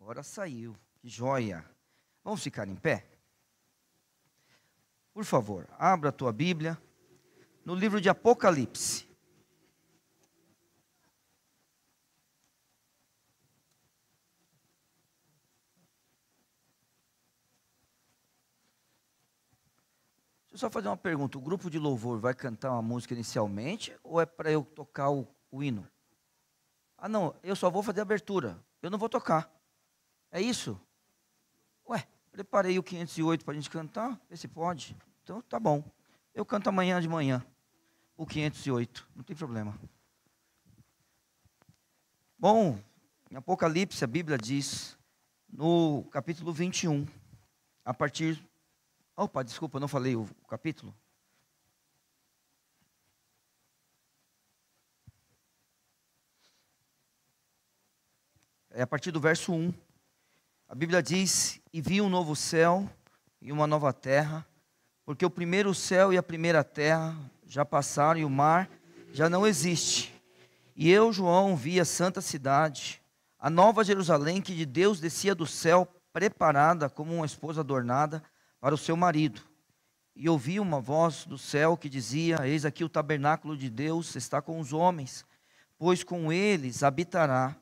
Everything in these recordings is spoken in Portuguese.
Agora saiu. Que joia. Vamos ficar em pé? Por favor, abra a tua Bíblia no livro de Apocalipse. Deixa eu só fazer uma pergunta. O grupo de louvor vai cantar uma música inicialmente ou é para eu tocar o hino? Ah, não, eu só vou fazer a abertura. Eu não vou tocar. É isso? Ué, preparei o 508 para a gente cantar, vê se pode. Então, tá bom. Eu canto amanhã de manhã, o 508, não tem problema. Bom, em Apocalipse, a Bíblia diz, no capítulo 21, a partir... Opa, desculpa, eu não falei o capítulo. É a partir do verso 1. A Bíblia diz, e vi um novo céu e uma nova terra, porque o primeiro céu e a primeira terra já passaram e o mar já não existe. E eu, João, vi a santa cidade, a nova Jerusalém, que de Deus descia do céu, preparada como uma esposa adornada para o seu marido. E ouvi uma voz do céu que dizia, eis aqui o tabernáculo de Deus está com os homens, pois com eles habitará,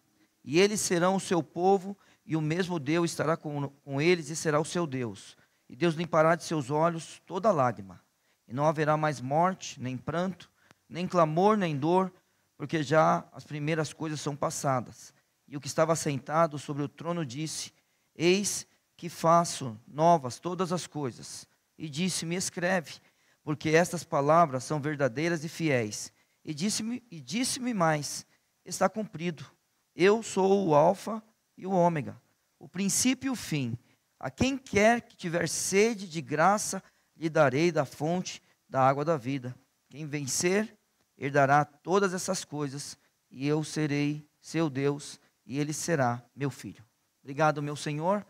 e eles serão o seu povo, e o mesmo Deus estará com eles e será o seu Deus. E Deus limpará de seus olhos toda lágrima. E não haverá mais morte, nem pranto, nem clamor, nem dor, porque já as primeiras coisas são passadas. E o que estava sentado sobre o trono disse, eis que faço novas todas as coisas. E disse-me, escreve, porque estas palavras são verdadeiras e fiéis. E disse-me mais, está cumprido. Eu sou o Alfa e o Ômega, o princípio e o fim. A quem quer que tiver sede de graça, lhe darei da fonte da água da vida. Quem vencer, herdará todas essas coisas, e eu serei seu Deus, e ele será meu filho. Obrigado, meu Senhor,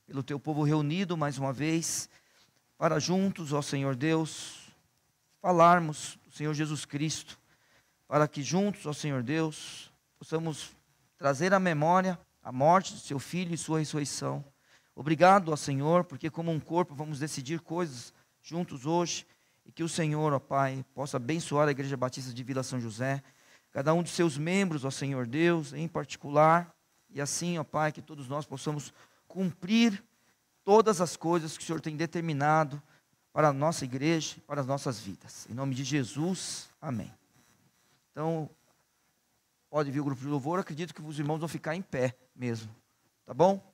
pelo teu povo reunido mais uma vez, para juntos, ó Senhor Deus, falarmos do Senhor Jesus Cristo, para que juntos, ó Senhor Deus, possamos trazer à memória a morte do seu Filho e sua ressurreição. Obrigado, ó Senhor, porque como um corpo vamos decidir coisas juntos hoje, e que o Senhor, ó Pai, possa abençoar a Igreja Batista de Vila São José, cada um de seus membros, ó Senhor Deus, em particular, e assim, ó Pai, que todos nós possamos cumprir todas as coisas que o Senhor tem determinado para a nossa igreja, para as nossas vidas. Em nome de Jesus, amém. Então, pode vir o grupo de louvor, acredito que os irmãos vão ficar em pé mesmo, tá bom?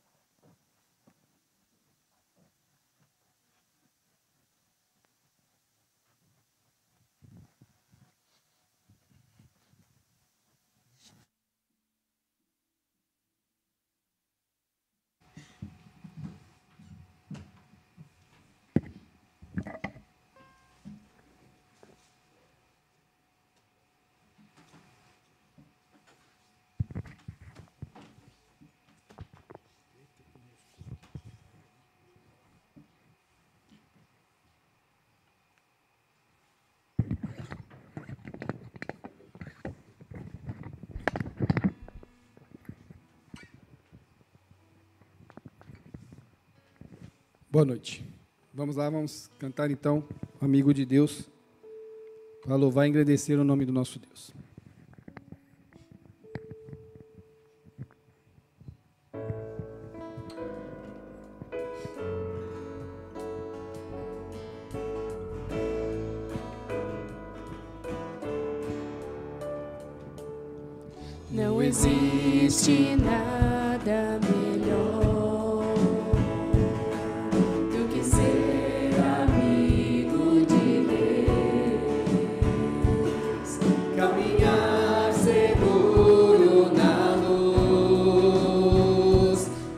Boa noite. Vamos lá, vamos cantar então, Amigo de Deus, para louvar e agradecer o nome do nosso Deus. Não existe nada melhor do que ser amigo de Deus, caminhar seguro na luz,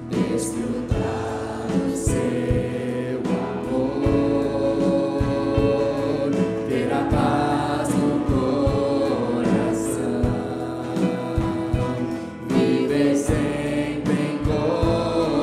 desfrutar do seu amor, ter a paz no coração. Viver sempre em comunhão.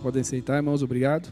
Podem sentar, irmãos, obrigado.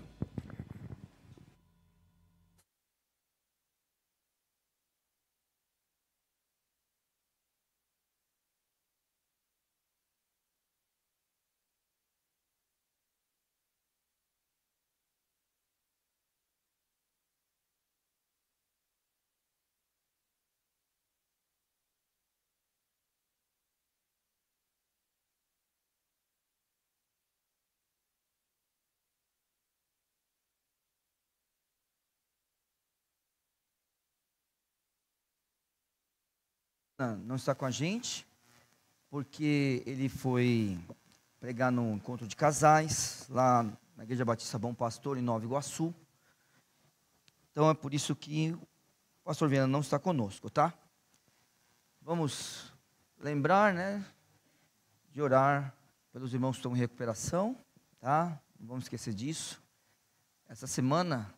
Não está com a gente, porque ele foi pregar no encontro de casais, lá na Igreja Batista Bom Pastor, em Nova Iguaçu. Então é por isso que o pastor Viana não está conosco, tá? Vamos lembrar, né, de orar pelos irmãos que estão em recuperação, tá? Não vamos esquecer disso. Essa semana,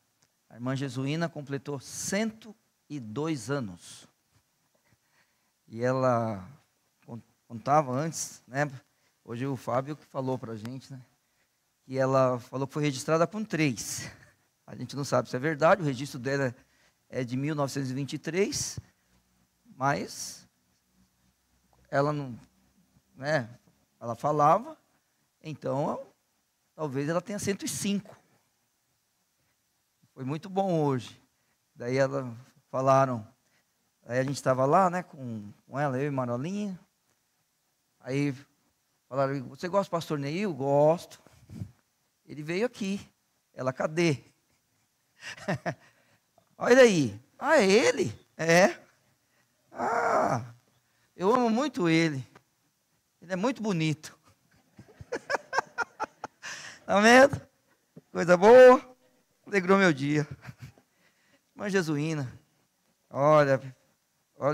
a irmã Jesuína completou 102 anos. E ela contava antes, né? Hoje o Fábio que falou para a gente, né? Que ela falou que foi registrada com 3. A gente não sabe se é verdade, o registro dela é de 1923, mas ela não, né? Ela falava, então talvez ela tenha 105. Foi muito bom hoje. Daí ela falaram. Aí a gente estava lá, né, com ela, eu e Marolinha. Aí falaram, você gosta do pastor Neil? Gosto. Ele veio aqui. Ela, cadê? Olha aí. Ah, é ele? É. Ah, eu amo muito ele. Ele é muito bonito. Tá vendo? Coisa boa. Alegrou meu dia. Irmã Jesuína, olha,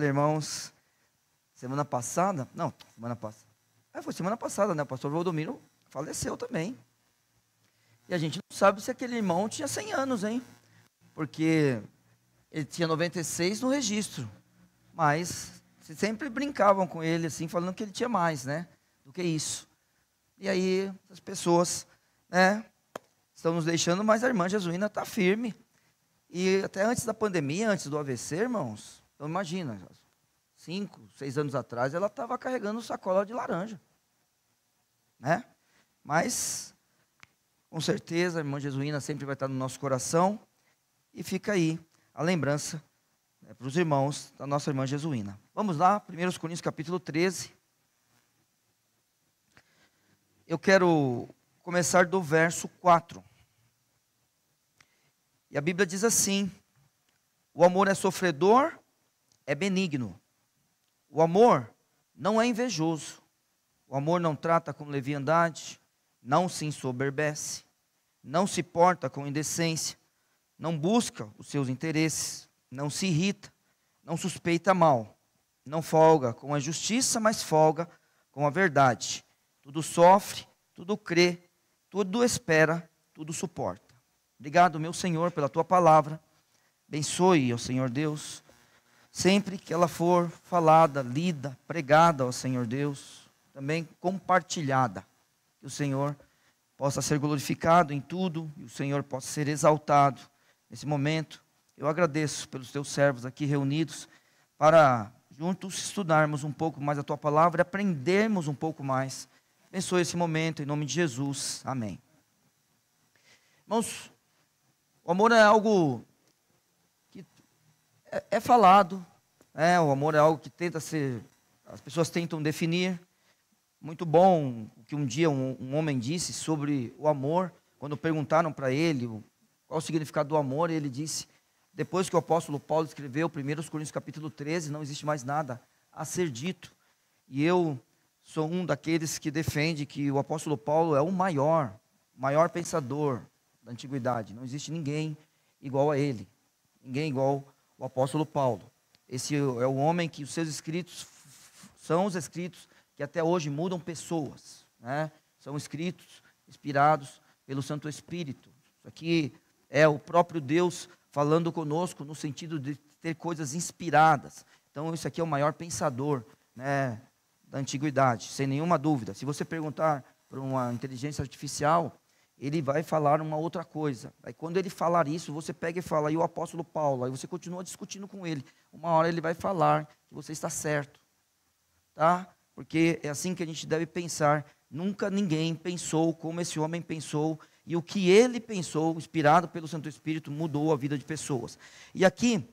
irmãos, semana passada, foi semana passada, né, o pastor Valdomiro faleceu também. E a gente não sabe se aquele irmão tinha 100 anos, hein, porque ele tinha 96 no registro, mas sempre brincavam com ele, assim, falando que ele tinha mais, né, do que isso. E aí, as pessoas, né, estão nos deixando, mas a irmã Jesuína está firme. E até antes da pandemia, antes do AVC, irmãos, então imagina, 5, 6 anos atrás, ela estava carregando sacola de laranja, né? Mas, com certeza, a irmã Jesuína sempre vai estar no nosso coração, e fica aí a lembrança, né, para os irmãos da nossa irmã Jesuína. Vamos lá, 1 Coríntios capítulo 13. Eu quero começar do verso 4. E a Bíblia diz assim: o amor é sofredor, é benigno. O amor não é invejoso. O amor não trata com leviandade, não se ensoberbece, não se porta com indecência, não busca os seus interesses, não se irrita, não suspeita mal, não folga com a justiça, mas folga com a verdade. Tudo sofre, tudo crê, tudo espera, tudo suporta. Obrigado, meu Senhor, pela Tua palavra. Abençoe, ó Senhor Deus, sempre que ela for falada, lida, pregada, ó Senhor Deus, também compartilhada, que o Senhor possa ser glorificado em tudo, e o Senhor possa ser exaltado. Nesse momento, eu agradeço pelos Teus servos aqui reunidos, para juntos estudarmos um pouco mais a Tua palavra, e aprendermos um pouco mais. Abençoe esse momento, em nome de Jesus. Amém. Irmãos, o amor é algo que é falado, né? O amor é algo que as pessoas tentam definir. Muito bom o que um dia um homem disse sobre o amor, quando perguntaram para ele qual o significado do amor, ele disse, depois que o apóstolo Paulo escreveu 1 Coríntios capítulo 13, não existe mais nada a ser dito. E eu sou um daqueles que defende que o apóstolo Paulo é o maior pensador da antiguidade. Não existe ninguém igual a ele, ninguém igual o apóstolo Paulo. Esse é o homem que os seus escritos são os escritos que até hoje mudam pessoas, né? São escritos inspirados pelo Santo Espírito. Isso aqui é o próprio Deus falando conosco no sentido de ter coisas inspiradas. Então isso aqui é o maior pensador, né, da antiguidade, sem nenhuma dúvida. Se você perguntar para uma inteligência artificial, ele vai falar uma outra coisa. Aí quando ele falar isso, você pega e fala, e o apóstolo Paulo? Aí você continua discutindo com ele. Uma hora ele vai falar que você está certo. Tá? Porque é assim que a gente deve pensar. Nunca ninguém pensou como esse homem pensou. E o que ele pensou, inspirado pelo Santo Espírito, mudou a vida de pessoas. E aqui,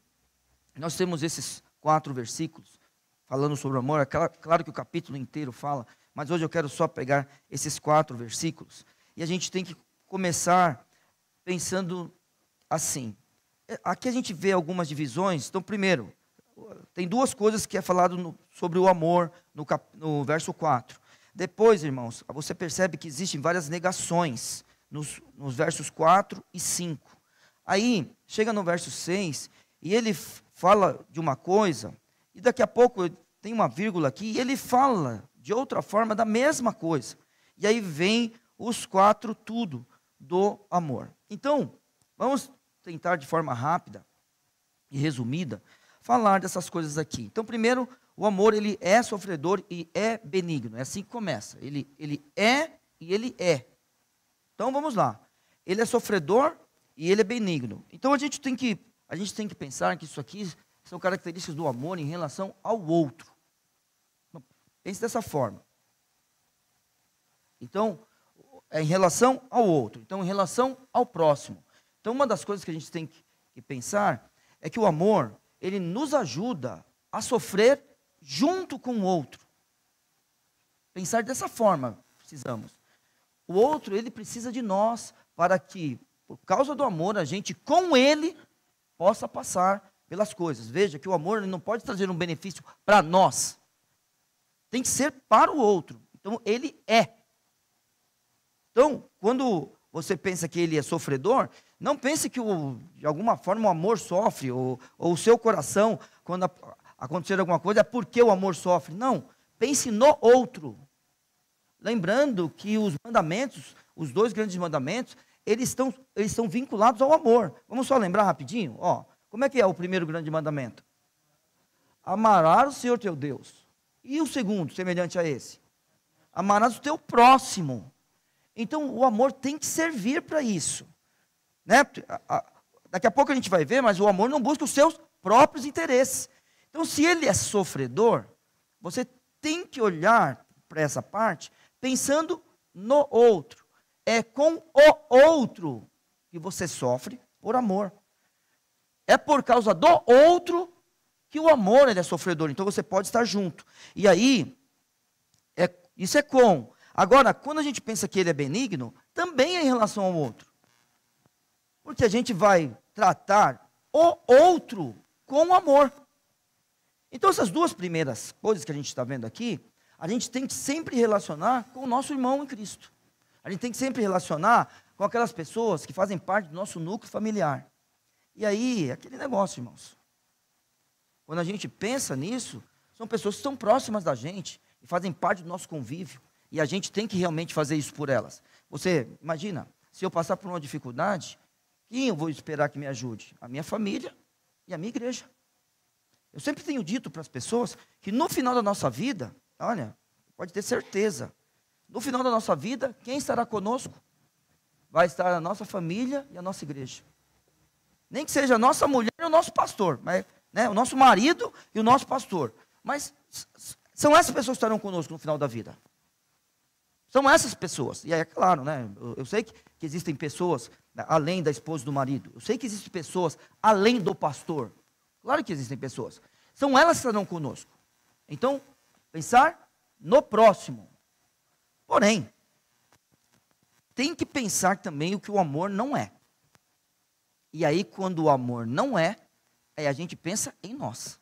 nós temos esses 4 versículos, falando sobre o amor. É claro que o capítulo inteiro fala, mas hoje eu quero só pegar esses 4 versículos. E a gente tem que começar pensando assim. Aqui a gente vê algumas divisões. Então, primeiro, tem 2 coisas que é falado sobre o amor no verso 4. Depois, irmãos, você percebe que existem várias negações nos versos 4 e 5. Aí, chega no verso 6, e ele fala de uma coisa, e daqui a pouco tem uma vírgula aqui, e ele fala de outra forma da mesma coisa. E aí vem os 4 tudo do amor. Então, vamos tentar de forma rápida e resumida, falar dessas coisas aqui. Então, primeiro, o amor, ele é sofredor e é benigno. É assim que começa. Ele é e ele é. Então, vamos lá. Ele é sofredor e ele é benigno. Então, a gente tem que pensar que isso aqui são características do amor em relação ao outro. Pense dessa forma. Então, é em relação ao outro. Então, em relação ao próximo. Então, uma das coisas que a gente tem que pensar é que o amor, ele nos ajuda a sofrer junto com o outro. Pensar dessa forma, precisamos. O outro, ele precisa de nós para que, por causa do amor, a gente, com ele, possa passar pelas coisas. Veja que o amor, ele não pode trazer um benefício para nós. Tem que ser para o outro. Então, ele é. Então, quando você pensa que ele é sofredor, não pense que de alguma forma o amor sofre, ou o seu coração, quando acontecer alguma coisa, é porque o amor sofre. Não, pense no outro. Lembrando que os mandamentos, os 2 grandes mandamentos, eles estão vinculados ao amor. Vamos só lembrar rapidinho? Como é que é o primeiro grande mandamento? Amarás o Senhor teu Deus. E o segundo, semelhante a esse? Amarás o teu próximo. Então, o amor tem que servir para isso. Né? Daqui a pouco a gente vai ver, mas o amor não busca os seus próprios interesses. Então, se ele é sofredor, você tem que olhar para essa parte pensando no outro. É com o outro que você sofre por amor. É por causa do outro que o amor ele é sofredor. Então, você pode estar junto. E aí, isso é com. Agora, quando a gente pensa que ele é benigno, também é em relação ao outro. Porque a gente vai tratar o outro com amor. Então, essas 2 primeiras coisas que a gente está vendo aqui, a gente tem que sempre relacionar com o nosso irmão em Cristo. A gente tem que sempre relacionar com aquelas pessoas que fazem parte do nosso núcleo familiar. E aí, aquele negócio, irmãos. Quando a gente pensa nisso, são pessoas que estão próximas da gente e fazem parte do nosso convívio. E a gente tem que realmente fazer isso por elas. Você imagina, se eu passar por uma dificuldade, quem eu vou esperar que me ajude? A minha família e a minha igreja. Eu sempre tenho dito para as pessoas que no final da nossa vida, olha, pode ter certeza, no final da nossa vida, quem estará conosco? Vai estar a nossa família e a nossa igreja. Nem que seja a nossa mulher e o nosso pastor, mas, né, o nosso marido e o nosso pastor. Mas são essas pessoas que estarão conosco no final da vida. São essas pessoas. E aí, é claro, né? Eu sei que existem pessoas além da esposa e do marido. Eu sei que existem pessoas além do pastor. Claro que existem pessoas. São elas que estarão conosco. Então, pensar no próximo. Porém, tem que pensar também o que o amor não é. E aí, quando o amor não é, aí a gente pensa em nós.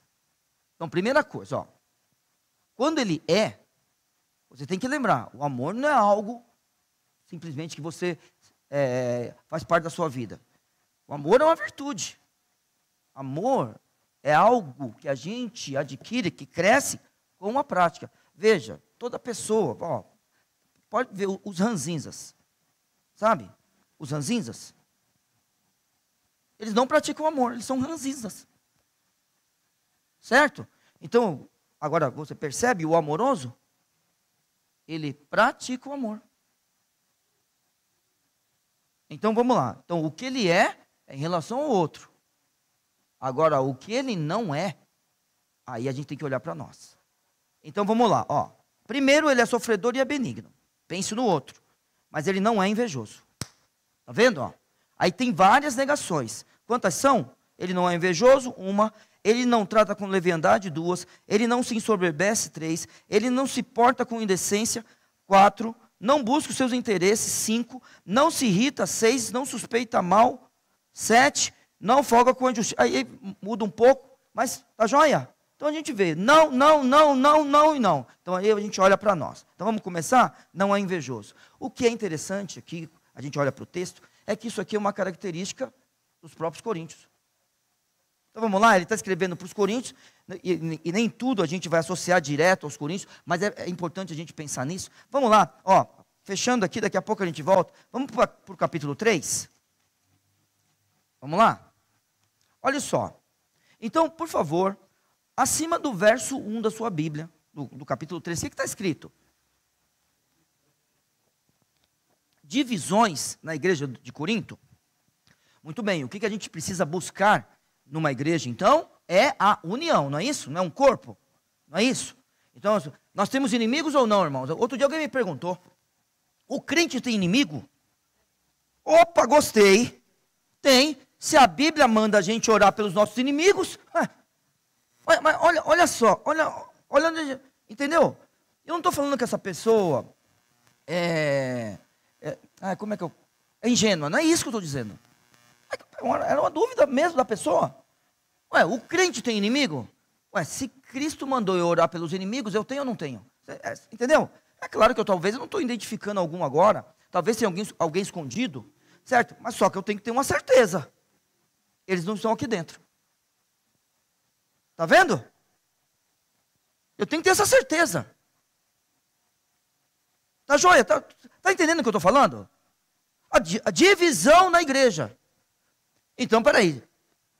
Então, primeira coisa, quando ele é, você tem que lembrar, o amor não é algo simplesmente que você faz parte da sua vida. O amor é uma virtude. Amor é algo que a gente adquire, que cresce com a prática. Veja, toda pessoa, pode ver os ranzinzas, sabe? Os ranzinzas. Eles não praticam amor, eles são ranzinzas. Certo? Então, agora você percebe o amoroso? Ele pratica o amor. Então vamos lá. Então o que ele é em relação ao outro. Agora o que ele não é, aí a gente tem que olhar para nós. Então vamos lá, ó. Primeiro ele é sofredor e é benigno. Pense no outro. Mas ele não é invejoso. Tá vendo, ó? Aí tem várias negações. Quantas são? Ele não é invejoso, uma. Ele não trata com leviandade, duas. Ele não se ensoberbece, três. Ele não se porta com indecência, quatro. Não busca os seus interesses, cinco. Não se irrita, seis. Não suspeita mal, sete. Não folga com a injustiça. Aí muda um pouco, mas tá joia? Então a gente vê, não, não, não, não, não e não. Então aí a gente olha para nós. Então vamos começar? Não é invejoso. O que é interessante aqui, a gente olha para o texto, é que isso aqui é uma característica dos próprios coríntios. Então vamos lá, ele está escrevendo para os coríntios, e nem tudo a gente vai associar direto aos coríntios, mas é importante a gente pensar nisso. Vamos lá, ó, fechando aqui, daqui a pouco a gente volta. Vamos para o capítulo 3? Vamos lá? Olha só. Então, por favor, acima do verso 1 da sua Bíblia, do capítulo 3, o que está escrito? Divisões na igreja de Corinto. Muito bem, o que a gente precisa buscar numa igreja, então, é a união, não é isso? Não é um corpo? Não é isso? Então, nós temos inimigos ou não, irmãos? Outro dia alguém me perguntou, o crente tem inimigo? Opa, gostei. Tem. Se a Bíblia manda a gente orar pelos nossos inimigos, mas olha só, olha, entendeu? Eu não estou falando que essa pessoa como é que é ingênua, não é isso que eu estou dizendo. Era uma dúvida mesmo da pessoa. Ué, o crente tem inimigo? Ué, se Cristo mandou eu orar pelos inimigos, eu tenho ou não tenho? Entendeu? É claro que talvez eu não estou identificando algum agora, talvez tenha alguém escondido, certo? Mas só que eu tenho que ter uma certeza. Eles não estão aqui dentro. Está vendo? Eu tenho que ter essa certeza. Tá joia? Tá entendendo o que eu estou falando? A divisão na igreja. Então, peraí.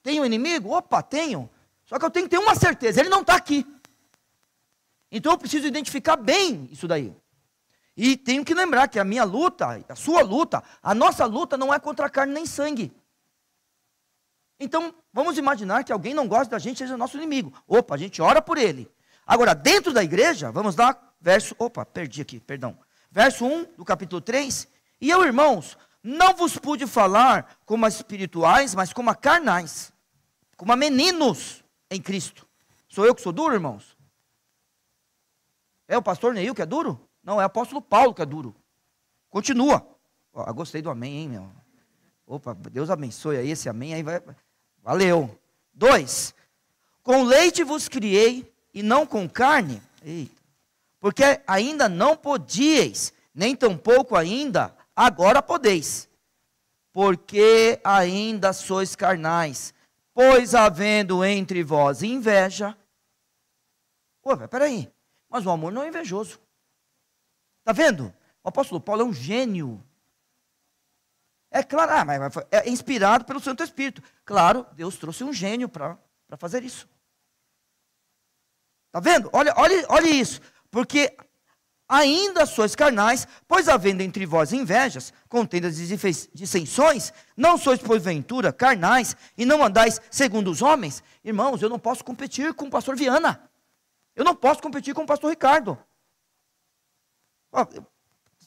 Tem um inimigo? Opa, tenho. Só que eu tenho que ter uma certeza. Ele não está aqui. Então eu preciso identificar bem isso daí. E tenho que lembrar que a minha luta, a sua luta, a nossa luta não é contra carne nem sangue. Então, vamos imaginar que alguém não gosta da gente, seja nosso inimigo. Opa, a gente ora por ele. Agora, dentro da igreja, vamos lá, verso 1 do capítulo 3. E eu, irmãos, não vos pude falar como a espirituais, mas como a carnais, como a meninos em Cristo. Sou eu que sou duro, irmãos? É o pastor Neil que é duro? Não, é o apóstolo Paulo que é duro. Continua. Ó, gostei do amém, hein, meu? Opa, Deus abençoe aí, esse amém aí vai... Valeu. 2. Com leite vos criei, e não com carne. Eita. Porque ainda não podíeis, nem tampouco ainda, agora podeis. Porque ainda sois carnais. Pois havendo entre vós inveja. Pô, peraí. Mas o amor não é invejoso. Está vendo? O apóstolo Paulo é um gênio. É claro, mas é inspirado pelo Santo Espírito. Claro, Deus trouxe um gênio para fazer isso. Está vendo? Olha isso. Porque ainda sois carnais, pois havendo entre vós invejas, contendas e dissensões, não sois porventura carnais, e não andais segundo os homens. Irmãos, eu não posso competir com o pastor Viana. Eu não posso competir com o pastor Ricardo.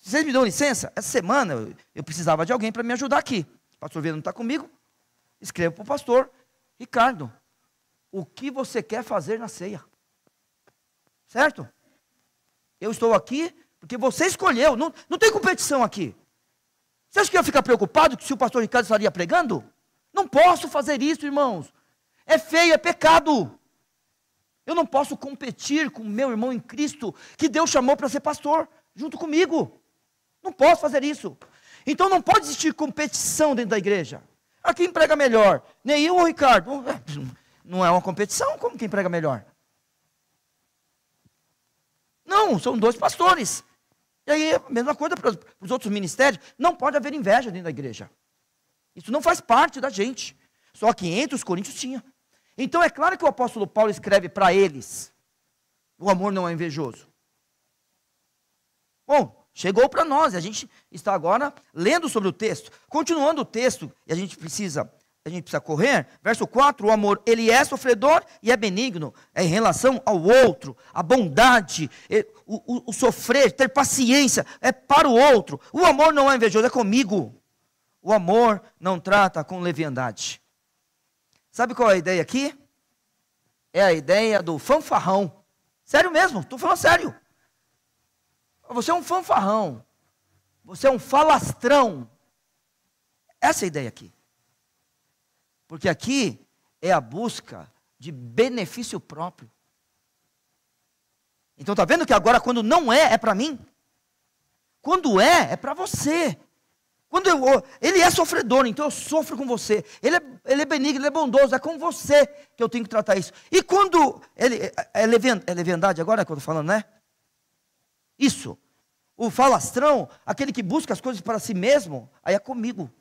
Vocês me dão licença? Essa semana eu precisava de alguém para me ajudar aqui. O pastor Viana não está comigo. Escreva para o pastor Ricardo. O que você quer fazer na ceia? Certo? Eu estou aqui porque você escolheu. Não tem competição aqui. Você acha que eu ia ficar preocupado se o pastor Ricardo estaria pregando? Não posso fazer isso, irmãos. É feio, é pecado. Eu não posso competir com o meu irmão em Cristo, que Deus chamou para ser pastor, junto comigo. Não posso fazer isso. Então não pode existir competição dentro da igreja. Quem prega melhor? Neil ou Ricardo? Não é uma competição, como quem prega melhor? Não, são dois pastores. E aí, a mesma coisa para os outros ministérios. Não pode haver inveja dentro da igreja. Isso não faz parte da gente. Só que entre os coríntios tinha. Então é claro que o apóstolo Paulo escreve para eles. O amor não é invejoso. Bom, Chegou para nós, e a gente está agora lendo sobre o texto. Continuando o texto, e a gente precisa correr, verso 4, o amor, ele é sofredor e é benigno, é em relação ao outro, a bondade, o sofrer, ter paciência, é para o outro. O amor não é invejoso, é comigo. O amor não trata com leviandade. Sabe qual é a ideia aqui? É a ideia do fanfarrão. Sério mesmo, estou falando sério. Você é um fanfarrão. Você é um falastrão. Essa é a ideia aqui. Porque aqui é a busca de benefício próprio. Então está vendo que agora quando não é para mim. Quando é para você. Ele é sofredor, então eu sofro com você. Ele é benigno, ele é bondoso, é com você que eu tenho que tratar isso. E quando ele é leviandade agora que eu estou falando, né? Isso. O falastrão, aquele que busca as coisas para si mesmo, aí é comigo.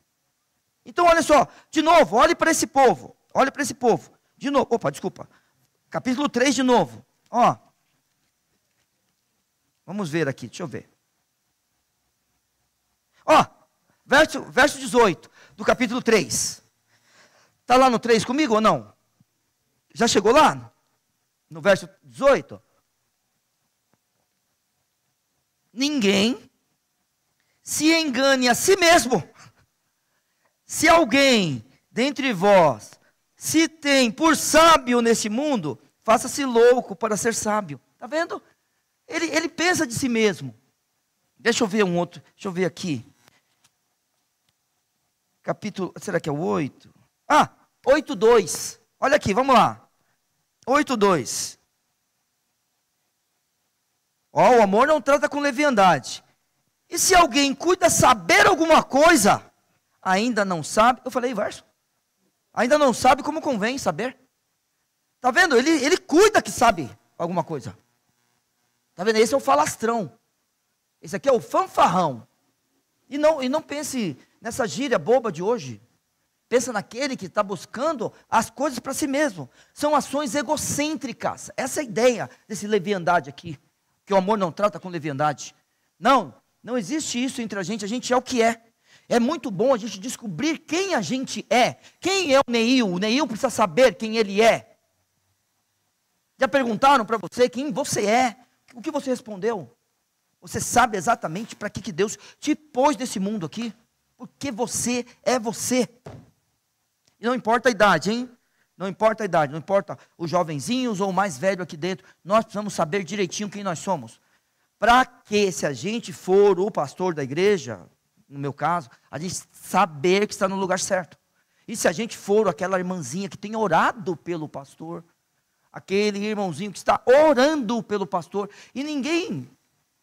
Então olha só, de novo, olhe para esse povo. Olhe para esse povo. De novo, desculpa. Capítulo 3 de novo. Ó. Vamos ver aqui, deixa eu ver. Ó, verso 18 do capítulo 3. Está lá no 3 comigo ou não? Já chegou lá? No verso 18? Ninguém se engane a si mesmo. Se alguém dentre vós se tem por sábio nesse mundo, faça-se louco para ser sábio. Está vendo? Ele pensa de si mesmo. Deixa eu ver um outro. Deixa eu ver aqui. Capítulo, será que é o 8? 8:2. Olha aqui, vamos lá. 8:2. Ó, o amor não trata com leviandade. E se alguém cuida saber alguma coisa, ainda não sabe, eu falei verso. Ainda não sabe como convém saber. Tá vendo? Ele cuida que sabe alguma coisa. Tá vendo? Esse é o falastrão. Esse aqui é o fanfarrão. E não pense nessa gíria boba de hoje. Pensa naquele que está buscando as coisas para si mesmo. São ações egocêntricas. Essa é a ideia desse leviandade aqui. Que o amor não trata com leviandade. Não existe isso entre a gente é o que é. É muito bom a gente descobrir quem a gente é. Quem é o Neil? O Neil precisa saber quem ele é. Já perguntaram para você quem você é? O que você respondeu? Você sabe exatamente para que Deus te pôs nesse mundo aqui? Porque você é você. E não importa a idade, hein? Não importa a idade, não importa os jovenzinhos ou o mais velho aqui dentro. Nós precisamos saber direitinho quem nós somos. Para que, se a gente for o pastor da igreja, no meu caso, a gente saber que está no lugar certo. E se a gente for aquela irmãzinha que tem orado pelo pastor, aquele irmãozinho que está orando pelo pastor, e ninguém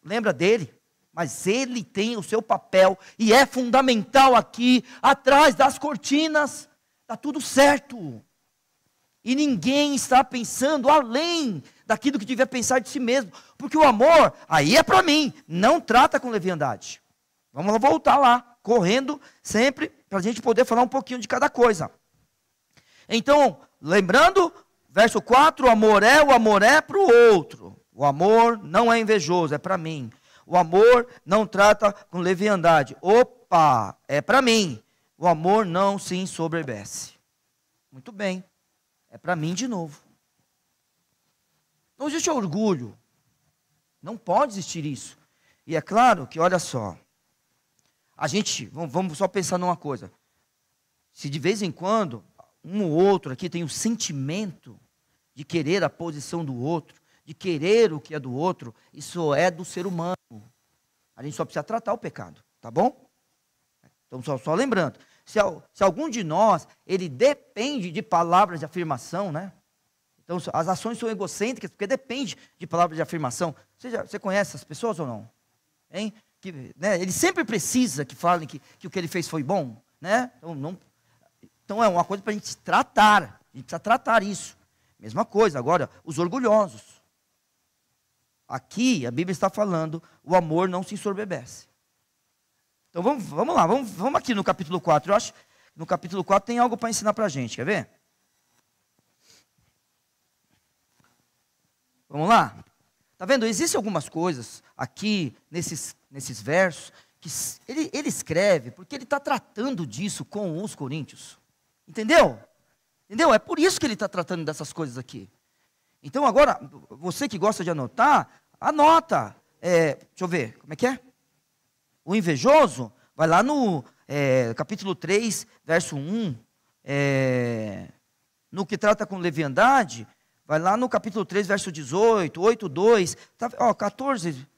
lembra dele, mas ele tem o seu papel, e é fundamental aqui, atrás das cortinas, está tudo certo. E ninguém está pensando além daquilo que devia pensar de si mesmo. Porque o amor, aí é para mim, não trata com leviandade. Vamos voltar lá, correndo sempre, para a gente poder falar um pouquinho de cada coisa. Então, lembrando, verso 4, o amor é para o outro. O amor não é invejoso, é para mim. O amor não trata com leviandade. Opa, é para mim. O amor não se ensoberbece. Muito bem. É para mim de novo. Não existe orgulho. Não pode existir isso. E é claro que, olha só, a gente, vamos só pensar numa coisa. Se de vez em quando, um ou outro aqui tem um sentimento de querer a posição do outro, de querer o que é do outro, isso é do ser humano. A gente só precisa tratar o pecado, tá bom? Então, só lembrando. Se algum de nós, ele depende de palavras de afirmação, né? Então, as ações são egocêntricas, porque depende de palavras de afirmação. Você conhece essas pessoas ou não? Hein? Né? Ele sempre precisa que falem que o que ele fez foi bom, né? Então é uma coisa para a gente tratar. A gente precisa tratar isso. Mesma coisa, agora, os orgulhosos. Aqui, a Bíblia está falando, o amor não se ensoberbece. Então vamos lá, vamos aqui no capítulo 4. Eu acho que no capítulo 4 tem algo para ensinar para a gente, quer ver? Vamos lá? Tá vendo? Existem algumas coisas aqui, nesses versos, que ele escreve porque ele está tratando disso com os coríntios. Entendeu? Entendeu? É por isso que ele está tratando dessas coisas aqui. Então agora, você que gosta de anotar, anota. Deixa eu ver, como é que é? O invejoso, vai lá no capítulo 3, verso 1. No que trata com leviandade, vai lá no capítulo 3, verso 18, 8, 2, tá, 14,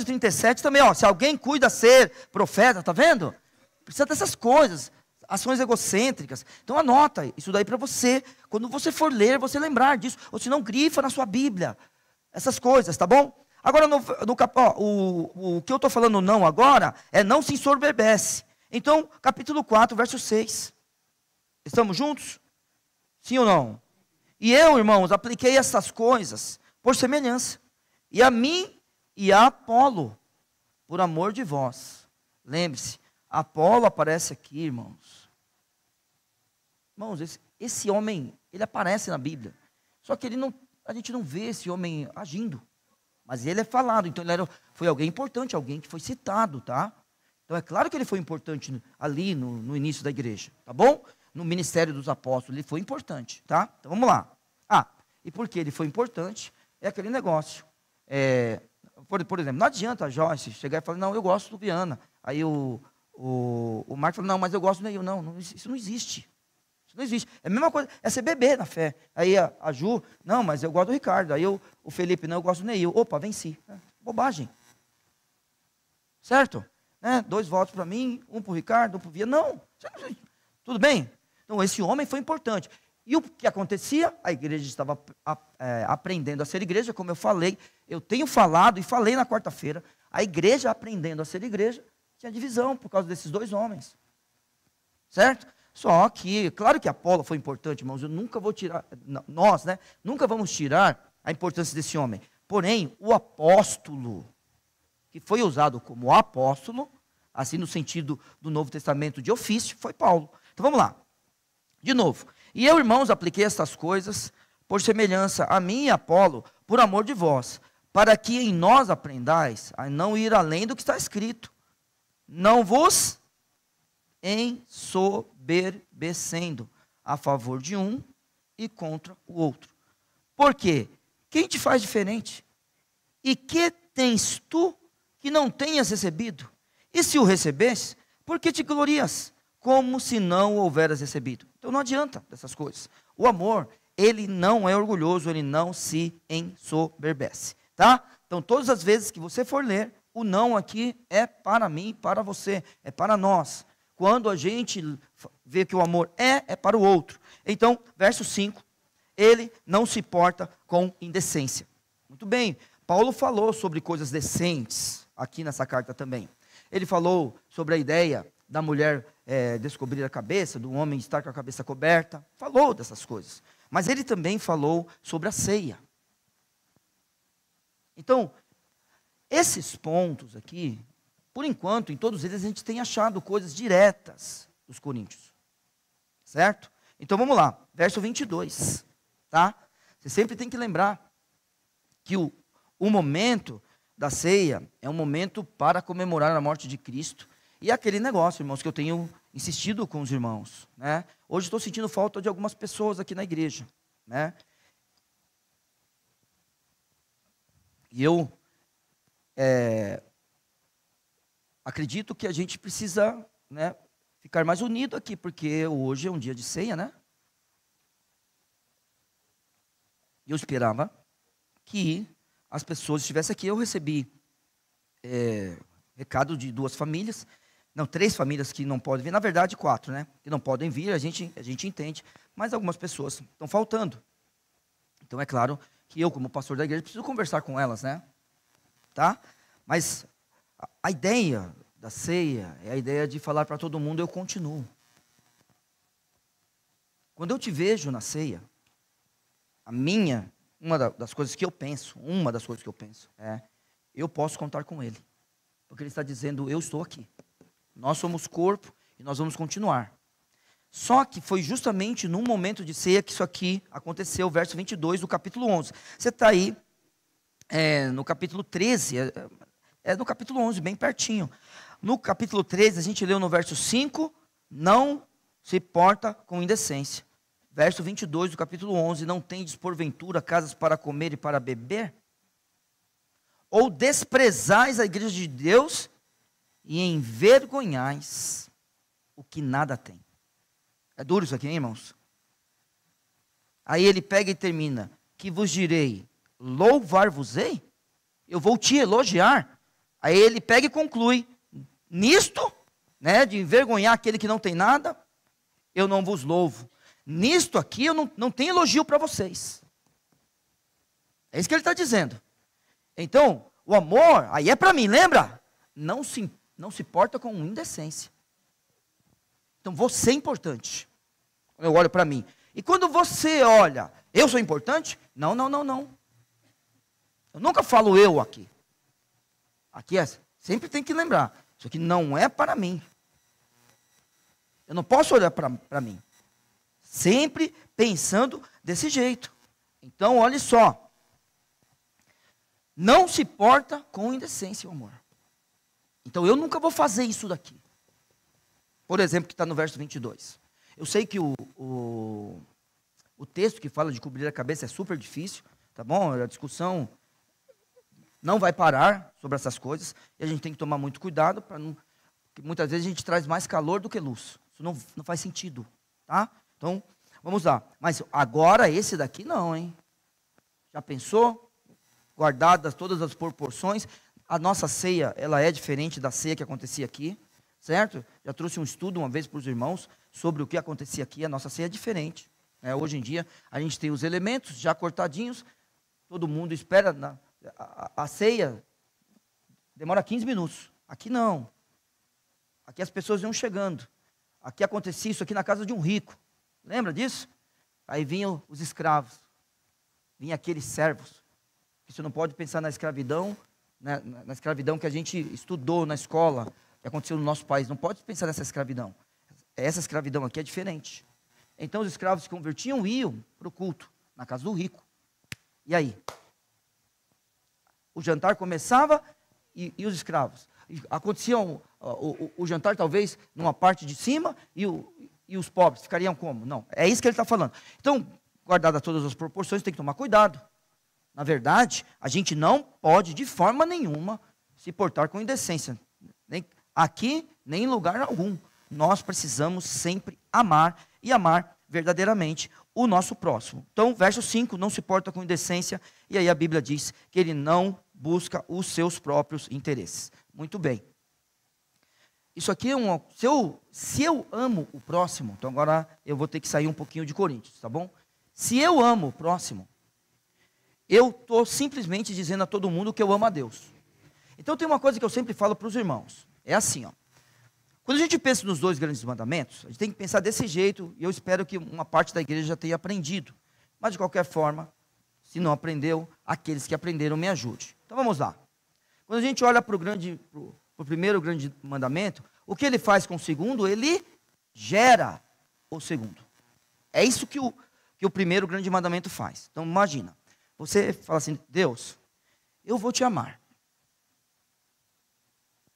37 também, se alguém cuida ser profeta, tá vendo? Precisa dessas coisas, ações egocêntricas. Então anota isso daí para você, quando você for ler, você lembrar disso, ou se não, grifa na sua Bíblia, essas coisas, tá bom? Agora, o que eu estou falando não agora, é não se ensoberbece. Então, capítulo 4, verso 6. Estamos juntos? Sim ou não? E eu, irmãos, apliquei essas coisas por semelhança. E a mim e a Apolo, por amor de vós. Lembre-se, Apolo aparece aqui, irmãos. Irmãos, esse homem, ele aparece na Bíblia. Só que a gente não vê esse homem agindo. Mas ele é falado, então ele foi alguém importante, alguém que foi citado, tá? Então é claro que ele foi importante ali no início da igreja, tá bom? No ministério dos apóstolos, ele foi importante, tá? Então vamos lá. E por que ele foi importante? É aquele negócio. Por exemplo, não adianta a Joyce chegar e falar, não, eu gosto do Viana. Aí o Marco fala, não, mas eu gosto do Neil. Não, isso não existe. Isso não existe. É a mesma coisa, é ser bebê na fé. Aí a Ju, não, mas eu gosto do Ricardo. Aí o Felipe, não, eu gosto do Neil. Opa, venci. Bobagem. Certo? 2 votos para mim, 1 para o Ricardo, 1 para o Viana. Não. Tudo bem? Então, esse homem foi importante. E o que acontecia? A igreja estava aprendendo a ser igreja, como eu falei. Eu tenho falado e falei na quarta-feira. A igreja aprendendo a ser igreja, tinha divisão por causa desses 2 homens. Certo? Só que, claro que Apolo foi importante, irmãos. Eu nunca vou tirar, nós, nunca vamos tirar a importância desse homem. Porém, o apóstolo, que foi usado como apóstolo, assim no sentido do Novo Testamento de ofício, foi Paulo. Então vamos lá. De novo. E eu, irmãos, apliquei estas coisas por semelhança a mim e a Apolo, por amor de vós, para que em nós aprendais a não ir além do que está escrito. Não vos ensoberbecendo a favor de um e contra o outro. Por quê? Quem te faz diferente? E que tens tu que não tenhas recebido? E se o recebesse, por que te glorias? Como se não o houveras recebido. Então não adianta dessas coisas. O amor, ele não é orgulhoso, ele não se ensoberbece. Tá? Então todas as vezes que você for ler, o não aqui é para mim, para você, é para nós. Quando a gente vê que o amor é para o outro. Então, verso 5, ele não se porta com indecência. Muito bem, Paulo falou sobre coisas decentes aqui nessa carta também. Ele falou sobre a ideia da mulher descobrir a cabeça, do homem estar com a cabeça coberta. Falou dessas coisas. Mas ele também falou sobre a ceia. Então, esses pontos aqui, por enquanto, em todos eles a gente tem achado coisas diretas dos coríntios. Certo? Então vamos lá, verso 22. Tá? Você sempre tem que lembrar que o momento da ceia é um momento para comemorar a morte de Cristo. E é aquele negócio, irmãos, que eu tenho insistido com os irmãos. Hoje estou sentindo falta de algumas pessoas aqui na igreja. E eu acredito que a gente precisa ficar mais unido aqui, porque hoje é um dia de ceia, E eu esperava que as pessoas estivessem aqui. Eu recebi recado de 2 famílias, não, 3 famílias que não podem vir, na verdade 4, que não podem vir, a gente entende, mas algumas pessoas estão faltando. Então é claro que eu, como pastor da igreja, preciso conversar com elas, tá? Mas a ideia da ceia é a ideia de falar para todo mundo, eu continuo. Quando eu te vejo na ceia, uma das coisas que eu penso é, eu posso contar com ele. Porque ele está dizendo, eu estou aqui. Nós somos corpo e nós vamos continuar. Só que foi justamente num momento de ceia que isso aqui aconteceu, verso 22 do capítulo 11. Você está aí, no capítulo 13, no capítulo 11, bem pertinho. No capítulo 13, a gente leu no verso 5, não se porta com indecência. Verso 22 do capítulo 11, não tendes porventura casas para comer e para beber? Ou desprezais a igreja de Deus e envergonhais o que nada tem. É duro isso aqui, hein, irmãos? Aí ele pega e termina, que vos direi, louvar-vos-ei? Eu vou te elogiar. Aí ele pega e conclui, nisto, né, de envergonhar aquele que não tem nada, eu não vos louvo. Nisto aqui eu não tenho elogio para vocês. É isso que ele está dizendo. Então, o amor, aí é para mim, lembra? Não se porta com indecência. Então, você é importante. Eu olho para mim. E quando você olha, eu sou importante? Não. Eu nunca falo eu aqui. Aqui sempre tem que lembrar. Isso aqui não é para mim. Eu não posso olhar para mim. Sempre pensando desse jeito. Então, olhe só. Não se porta com indecência, o amor. Então, eu nunca vou fazer isso daqui. Por exemplo, que está no verso 22. Eu sei que o texto que fala de cobrir a cabeça é super difícil, tá bom? A discussão não vai parar sobre essas coisas. E a gente tem que tomar muito cuidado, para não... Porque muitas vezes a gente traz mais calor do que luz. Isso não faz sentido, tá? Então, vamos lá. Mas agora esse daqui não, hein? Já pensou? Guardadas todas as proporções. A nossa ceia, ela é diferente da ceia que acontecia aqui, certo? Já trouxe um estudo uma vez para os irmãos sobre o que acontecia aqui. A nossa ceia é diferente. Hoje em dia, a gente tem os elementos já cortadinhos. Todo mundo espera. A ceia demora 15 minutos. Aqui não. Aqui as pessoas iam chegando. Aqui acontecia isso aqui na casa de um rico. Lembra disso? Aí vinham os escravos. Vinham aqueles servos. Você não pode pensar na escravidão, né, na escravidão que a gente estudou na escola, que aconteceu no nosso país. Não pode pensar nessa escravidão. Essa escravidão aqui é diferente. Então os escravos se convertiam e iam para o culto, na casa do rico. E aí? O jantar começava e os escravos. Acontecia o jantar talvez numa parte de cima e os pobres ficariam como? Não, é isso que ele está falando. Então, guardadas todas as proporções, tem que tomar cuidado. Na verdade, a gente não pode de forma nenhuma se portar com indecência. Nem aqui, nem em lugar algum. Nós precisamos sempre amar e amar verdadeiramente o nosso próximo. Então, verso 5, não se porta com indecência, e aí a Bíblia diz que ele não busca os seus próprios interesses. Muito bem. Isso aqui é se eu amo o próximo, então agora eu vou ter que sair um pouquinho de Coríntios, tá bom? Se eu amo o próximo, eu estou simplesmente dizendo a todo mundo que eu amo a Deus. Então tem uma coisa que eu sempre falo para os irmãos. É assim, ó. Quando a gente pensa nos 2 grandes mandamentos, a gente tem que pensar desse jeito, e eu espero que uma parte da igreja já tenha aprendido. Mas de qualquer forma, se não aprendeu, aqueles que aprenderam me ajudem. Então vamos lá. Quando a gente olha para o primeiro grande mandamento, o que ele faz com o segundo? Ele gera o segundo. É isso que o primeiro grande mandamento faz. Então imagina. Você fala assim, Deus, eu vou te amar.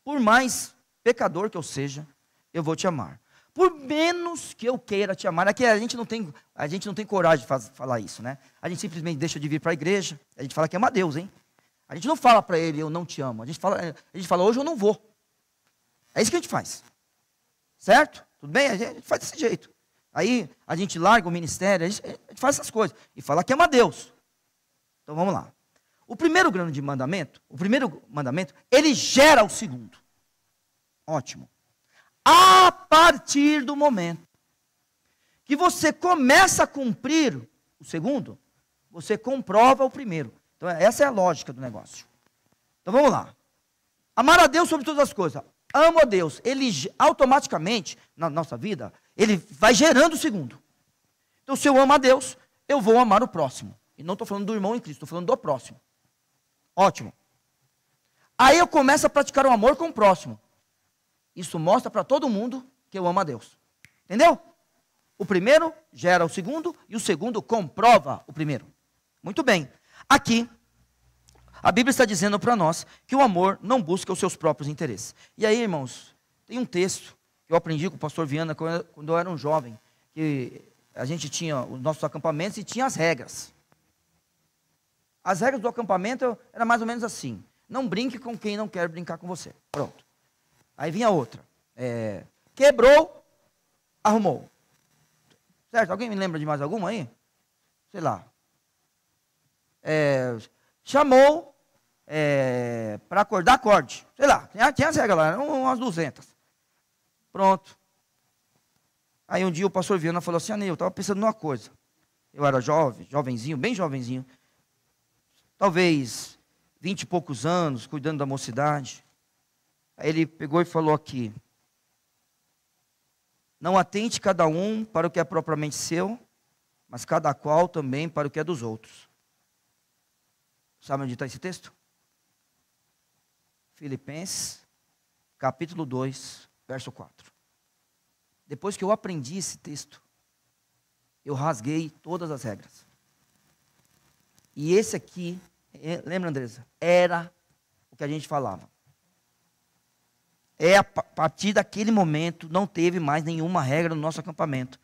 Por mais pecador que eu seja, eu vou te amar. Por menos que eu queira te amar. Aqui a gente não tem coragem de falar isso, né? A gente simplesmente deixa de vir para a igreja. A gente fala que ama a Deus, hein? A gente não fala para ele, eu não te amo. A gente fala, hoje eu não vou. É isso que a gente faz. Certo? Tudo bem? A gente faz desse jeito. Aí a gente larga o ministério, a gente faz essas coisas. E fala que ama a Deus. Então vamos lá. O primeiro mandamento, ele gera o segundo. Ótimo. A partir do momento que você começa a cumprir o segundo, você comprova o primeiro. Então essa é a lógica do negócio. Então vamos lá. Amar a Deus sobre todas as coisas. Amo a Deus. Ele automaticamente, na nossa vida, ele vai gerando o segundo. Então se eu amo a Deus, eu vou amar o próximo. E não estou falando do irmão em Cristo, estou falando do próximo. Ótimo. Aí eu começo a praticar o amor com o próximo. Isso mostra para todo mundo que eu amo a Deus. Entendeu? O primeiro gera o segundo e o segundo comprova o primeiro. Muito bem. Aqui, a Bíblia está dizendo para nós que o amor não busca os seus próprios interesses. E aí, irmãos, tem um texto que eu aprendi com o pastor Viana quando eu era um jovem, que a gente tinha os nossos acampamentos e tinha as regras. As regras do acampamento era mais ou menos assim: não brinque com quem não quer brincar com você. Pronto. Aí vinha outra. Quebrou, arrumou. Certo? Alguém me lembra de mais alguma aí? Sei lá. Chamou para acordar, acorde. Sei lá, tinha as regras lá, eram umas 200. Pronto. Aí um dia o pastor Viana falou assim: eu estava pensando numa coisa. Eu era jovenzinho, bem jovenzinho. Talvez 20 e poucos anos, cuidando da mocidade. Aí ele pegou e falou aqui: não atente cada um para o que é propriamente seu, mas cada qual também para o que é dos outros. Sabe onde está esse texto? Filipenses, capítulo 2, verso 4. Depois que eu aprendi esse texto, eu rasguei todas as regras. E esse aqui, lembra, Andresa? Era o que a gente falava. A partir daquele momento, não teve mais nenhuma regra no nosso acampamento.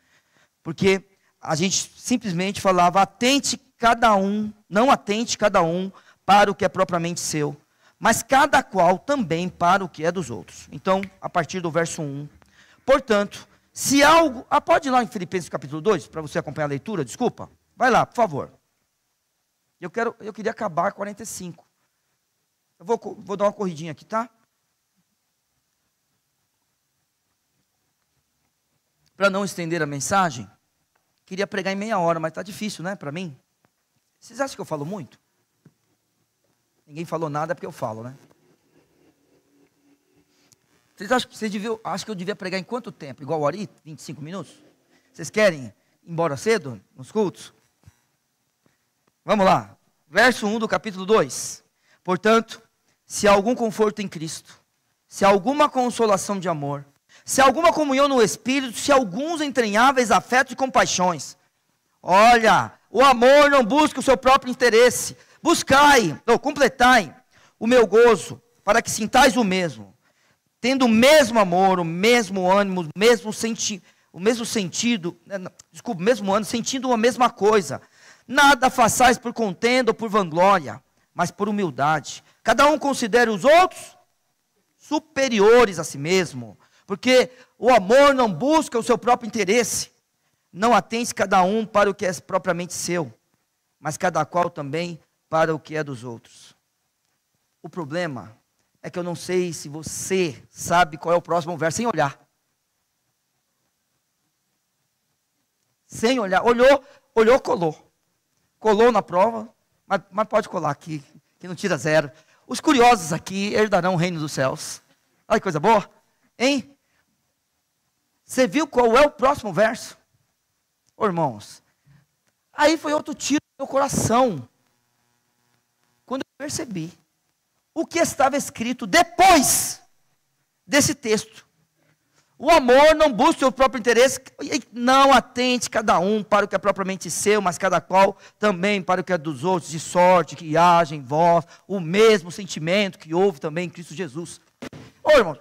Porque a gente simplesmente falava: atente cada um, não atente cada um para o que é propriamente seu, mas cada qual também para o que é dos outros. Então, a partir do verso 1. Portanto, se algo... pode ir lá em Filipenses capítulo 2, para você acompanhar a leitura, desculpa. Vai lá, por favor. Eu queria acabar 45. Eu vou dar uma corridinha aqui, tá? Para não estender a mensagem, queria pregar em meia hora, mas está difícil, né, para mim? Vocês acham que eu falo muito? Ninguém falou nada, é porque eu falo, né? Vocês acham que eu devia pregar em quanto tempo? Igual o Ari, 25 minutos? Vocês querem ir embora cedo nos cultos? Vamos lá. Verso 1 do capítulo 2. Portanto, se há algum conforto em Cristo, se há alguma consolação de amor, se há alguma comunhão no Espírito, se há alguns entranháveis afetos e compaixões. Olha, o amor não busca o seu próprio interesse. Completai o meu gozo, para que sintais o mesmo, tendo o mesmo amor, o mesmo ânimo, o mesmo sentido, mesmo ânimo, sentindo a mesma coisa. Nada façais por contenda ou por vanglória, mas por humildade. Cada um considere os outros superiores a si mesmo, porque o amor não busca o seu próprio interesse. Não atente cada um para o que é propriamente seu, mas cada qual também para o que é dos outros. O problema é que eu não sei se você sabe qual é o próximo verso sem olhar. Sem olhar. Olhou, colou. Colou na prova, mas pode colar aqui, que não tira zero. Os curiosos aqui herdarão o reino dos céus. Olha que coisa boa, hein? Você viu qual é o próximo verso? Ô, irmãos, aí foi outro tiro no meu coração. Quando eu percebi o que estava escrito depois desse texto. O amor não busca o seu próprio interesse, não atente cada um para o que é propriamente seu, mas cada qual também para o que é dos outros, de sorte que haja em vós o mesmo sentimento que houve também em Cristo Jesus. Ô irmãos,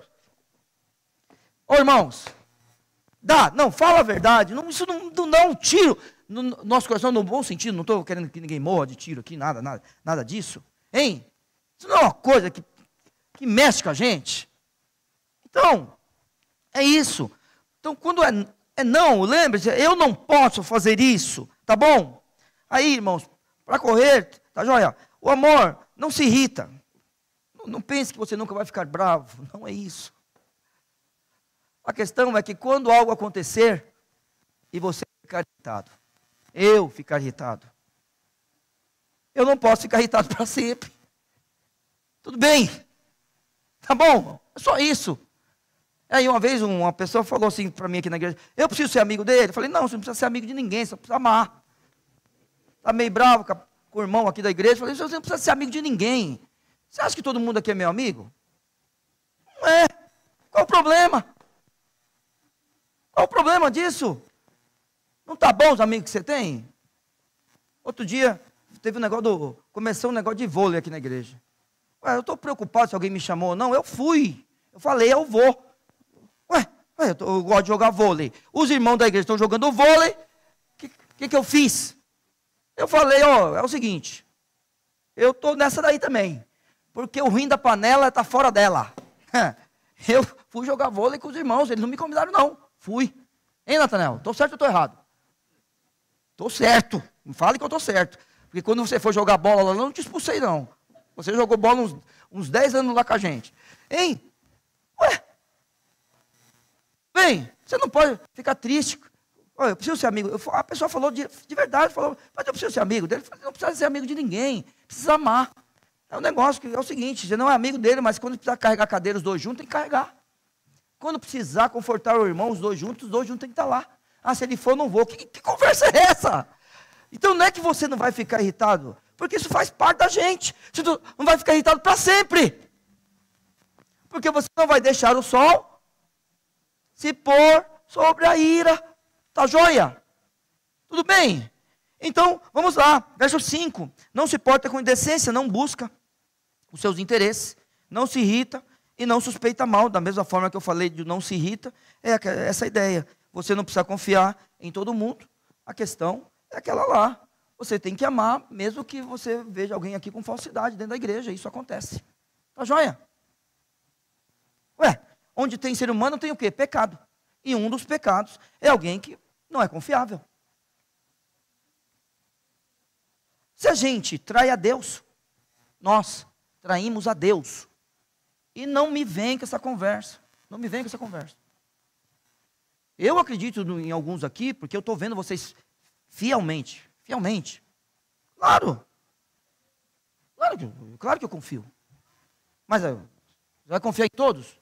fala a verdade, isso não dá um tiro no nosso coração, no bom sentido, não estou querendo que ninguém morra de tiro aqui, nada disso, hein? Isso não é uma coisa que mexe com a gente. Então, é isso. Então, quando é não, lembre-se, eu não posso fazer isso, tá bom? Aí, irmãos, para correr, tá joia? O amor não se irrita. Não pense que você nunca vai ficar bravo, não é isso. A questão é que quando algo acontecer e você ficar irritado, eu ficar irritado, eu não posso ficar irritado para sempre. Tudo bem, tá bom, é só isso. Aí uma vez uma pessoa falou assim para mim aqui na igreja: eu preciso ser amigo dele? Eu falei: não, você não precisa ser amigo de ninguém, você precisa amar. Está meio bravo com o irmão aqui da igreja. Eu falei: você não precisa ser amigo de ninguém. Você acha que todo mundo aqui é meu amigo? Não é. Qual o problema? Qual o problema disso? Não está bom os amigos que você tem? Outro dia, teve um negócio começou um negócio de vôlei aqui na igreja. Ué, eu estou preocupado se alguém me chamou ou não. Eu fui. Eu falei, eu vou. Eu gosto de jogar vôlei. Os irmãos da igreja estão jogando vôlei. O que eu fiz? Eu falei, é o seguinte. Eu estou nessa daí também. Porque o ruim da panela está fora dela. Eu fui jogar vôlei com os irmãos. Eles não me convidaram, não. Fui. Hein, Natanel? Estou certo ou estou errado? Estou certo. Me fale que eu estou certo. Porque quando você for jogar bola lá, eu não te expulsei, não. Você jogou bola uns 10 anos lá com a gente. Hein? Ué? Bem, você não pode ficar triste. Olha, eu preciso ser amigo. A pessoa falou de verdade, falou, mas eu preciso ser amigo dele. Não precisa ser amigo de ninguém. Precisa amar. É um negócio que é o seguinte, você não é amigo dele, mas quando precisar carregar cadeira os dois juntos, tem que carregar. Quando precisar confortar o irmão, os dois juntos tem que estar lá. Ah, se ele for, eu não vou. Que conversa é essa? Então não é que você não vai ficar irritado, porque isso faz parte da gente. Você não vai ficar irritado para sempre. Porque você não vai deixar o sol se pôr sobre a ira. Tá joia? Tudo bem? Então, vamos lá. Verso 5. Não se porta com indecência, não busca os seus interesses, não se irrita e não suspeita mal. Da mesma forma que eu falei de não se irrita, é essa ideia. Você não precisa confiar em todo mundo. A questão é aquela lá. Você tem que amar, mesmo que você veja alguém aqui com falsidade dentro da igreja. Isso acontece. Tá joia? Ué, onde tem ser humano tem o quê? Pecado. E um dos pecados é alguém que não é confiável. Se a gente trai a Deus, nós traímos a Deus. E não me vem com essa conversa. Não me vem com essa conversa. Eu acredito em alguns aqui, porque eu estou vendo vocês fielmente. Fielmente. Claro. Claro que eu confio. Mas você vai confiar em todos?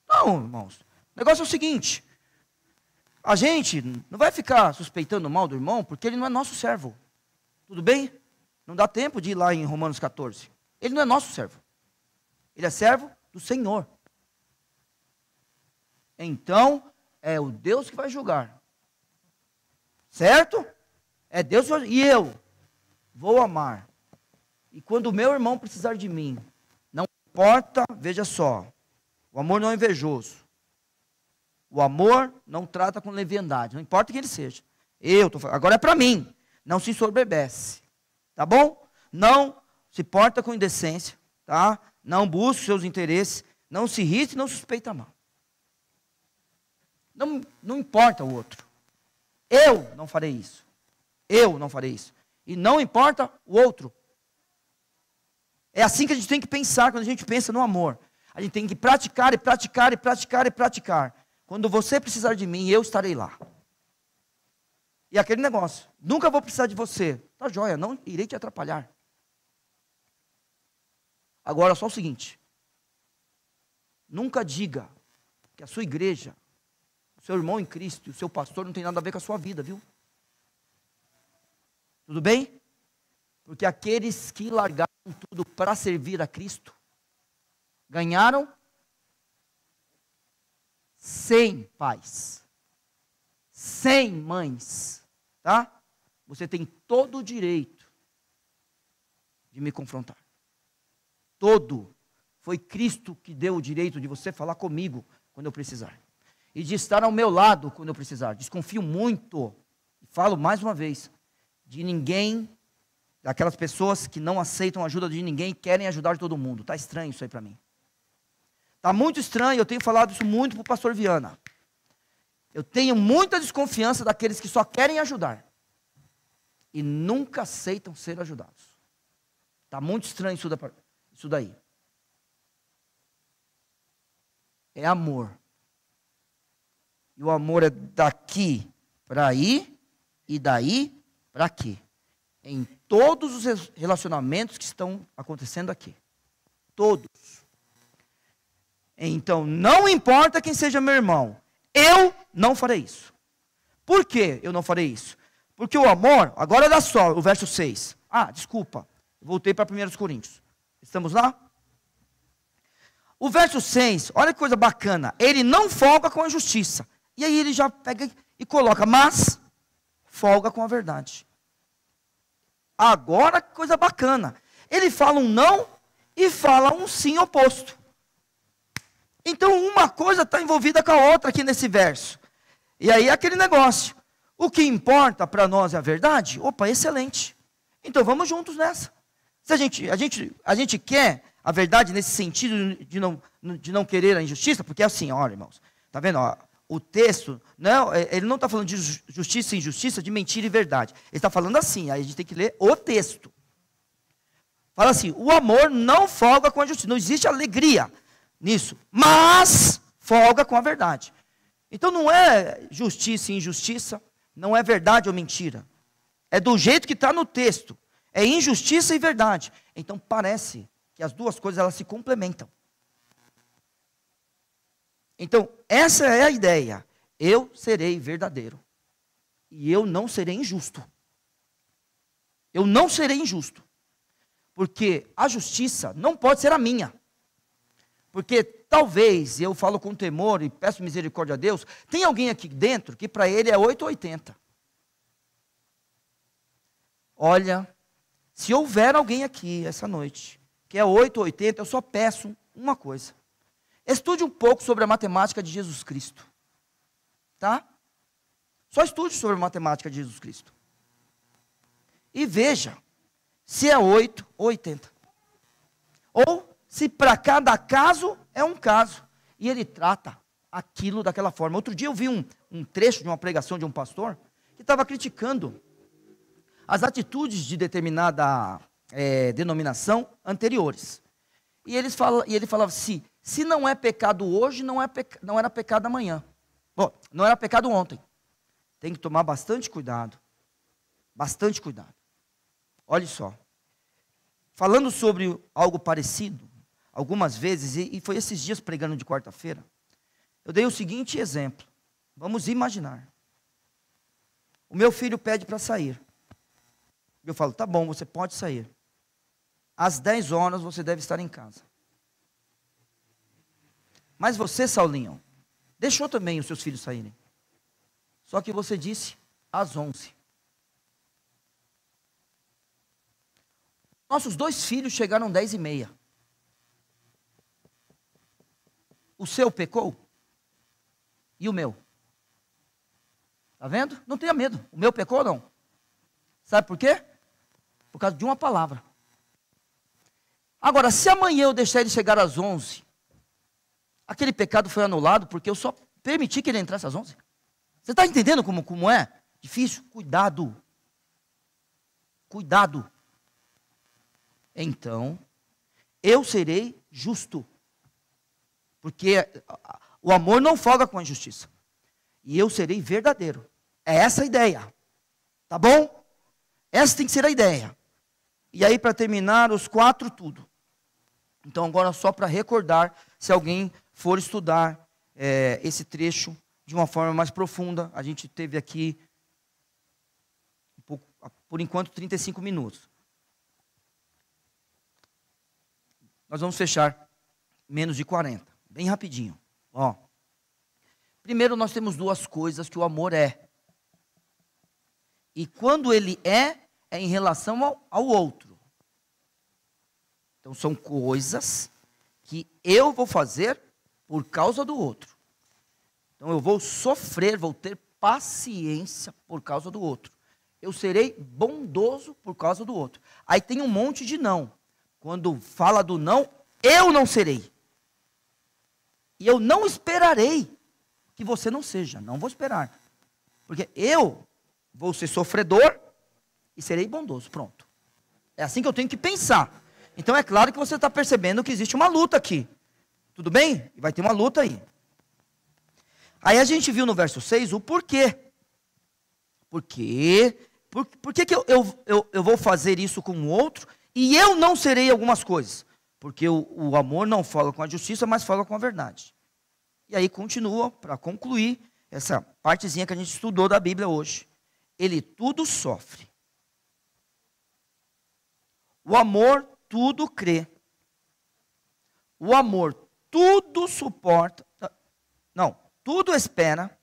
Não, irmãos. O negócio é o seguinte. A gente não vai ficar suspeitando mal do irmão, porque ele não é nosso servo. Tudo bem? Não dá tempo de ir lá em Romanos 14. Ele não é nosso servo. Ele é servo do Senhor. Então, é o Deus que vai julgar. Certo? É Deus que vai julgar. E eu vou amar. E quando o meu irmão precisar de mim, não importa, veja só, o amor não é invejoso. O amor não trata com leviandade, não importa quem ele seja. Agora é para mim, não se ensoberbece. Tá bom? Não se porta com indecência, tá? Não busque seus interesses, não se irrite, não suspeita mal. Não importa o outro. Eu não farei isso. Eu não farei isso. E não importa o outro. É assim que a gente tem que pensar quando a gente pensa no amor. A gente tem que praticar e praticar e praticar e praticar. Quando você precisar de mim, eu estarei lá. E aquele negócio, nunca vou precisar de você. Tá joia, não irei te atrapalhar. Agora, só o seguinte. Nunca diga que a sua igreja, o seu irmão em Cristo e o seu pastor não tem nada a ver com a sua vida, viu? Tudo bem? Porque aqueles que largaram tudo para servir a Cristo, ganharam 100 pais, 100 mães, tá? Você tem todo o direito de me confrontar. Todo. Foi Cristo que deu o direito de você falar comigo quando eu precisar. E de estar ao meu lado quando eu precisar. Desconfio muito, e falo mais uma vez, de ninguém, daquelas pessoas que não aceitam a ajuda de ninguém e querem ajudar todo mundo. Está estranho isso aí para mim. Está muito estranho, eu tenho falado isso muito para o pastor Viana. Eu tenho muita desconfiança daqueles que só querem ajudar e nunca aceitam ser ajudados. Está muito estranho isso daí. É amor. E o amor é daqui para aí e daí para aqui. Em todos os relacionamentos que estão acontecendo aqui. Todos. Então, não importa quem seja meu irmão, eu não farei isso. Por que eu não farei isso? Porque o amor, agora olha só, o verso 6. Desculpa, voltei para 1 Coríntios. Estamos lá? O verso 6, olha que coisa bacana. Ele não folga com a justiça. E aí ele já pega e coloca, mas folga com a verdade. agora que coisa bacana. Ele fala um não e fala um sim oposto. Então uma coisa está envolvida com a outra aqui nesse verso. E aí aquele negócio. O que importa para nós é a verdade? Opa, excelente. Então vamos juntos nessa. Se a gente quer a verdade nesse sentido de não querer a injustiça, porque é assim, olha, irmãos, tá vendo? Ó, o texto, não, ele não está falando de justiça e injustiça, de mentira e verdade. Ele está falando assim, aí a gente tem que ler o texto. Fala assim, o amor não folga com a justiça, não existe alegria nisso, mas folga com a verdade. Então não é justiça e injustiça, não é verdade ou mentira. É do jeito que está no texto. É injustiça e verdade. Então parece que as duas coisas elas se complementam. Então essa é a ideia. Eu serei verdadeiro. E eu não serei injusto. Eu não serei injusto. Porque a justiça não pode ser a minha. Porque talvez, eu falo com temor e peço misericórdia a Deus, tem alguém aqui dentro que para ele é 880. Olha, se houver alguém aqui essa noite que é 880, eu só peço uma coisa. Estude um pouco sobre a matemática de Jesus Cristo. Tá? Só estude sobre a matemática de Jesus Cristo. E veja se é 8 ou 80. Ou se para cada caso é um caso. E ele trata aquilo daquela forma. Outro dia eu vi um trecho de uma pregação de um pastor que estava criticando as atitudes de determinada denominação anteriores. E ele falava assim, se não é pecado hoje, não era pecado amanhã. Bom, não era pecado ontem. Tem que tomar bastante cuidado. Bastante cuidado. Olha só. Falando sobre algo parecido, algumas vezes, e foi esses dias pregando de quarta-feira, eu dei o seguinte exemplo. Vamos imaginar. O meu filho pede para sair. Eu falo, tá bom, você pode sair. Às 10 horas você deve estar em casa. Mas você, Saulinho, deixou também os seus filhos saírem. Só que você disse às 11. Nossos 2 filhos chegaram 10h30. O seu pecou? E o meu? Está vendo? Não tenha medo. O meu pecou ou não? Sabe por quê? Por causa de uma palavra. Agora, se amanhã eu deixar ele chegar às 11, aquele pecado foi anulado porque eu só permiti que ele entrasse às 11. Você está entendendo como é? Difícil? Cuidado. Cuidado. Então, eu serei justo. Porque o amor não folga com a injustiça. E eu serei verdadeiro. É essa a ideia. Tá bom? Essa tem que ser a ideia. E aí, para terminar, os 4 tudo. Então, agora só para recordar, se alguém for estudar esse trecho de uma forma mais profunda, a gente teve aqui, por enquanto, 35 minutos. Nós vamos fechar menos de 40, bem rapidinho. Ó. Primeiro, nós temos 2 coisas que o amor é. E quando ele é em relação ao outro. Então, são coisas que eu vou fazer por causa do outro. Então, eu vou sofrer, vou ter paciência por causa do outro. Eu serei bondoso por causa do outro. Aí tem um monte de não. Quando fala do não, eu não serei. E eu não esperarei que você não seja. Não vou esperar. Porque eu vou ser sofredor e serei bondoso. Pronto. É assim que eu tenho que pensar. Então é claro que você está percebendo que existe uma luta aqui. Tudo bem? Vai ter uma luta aí. Aí a gente viu no verso 6 o porquê. Por que eu vou fazer isso com o outro e eu não serei algumas coisas? Porque o amor não fala com a justiça, mas fala com a verdade. E aí continua, para concluir, essa partezinha que a gente estudou da Bíblia hoje. Ele tudo sofre. O amor tudo crê. O amor tudo suporta. Não, tudo espera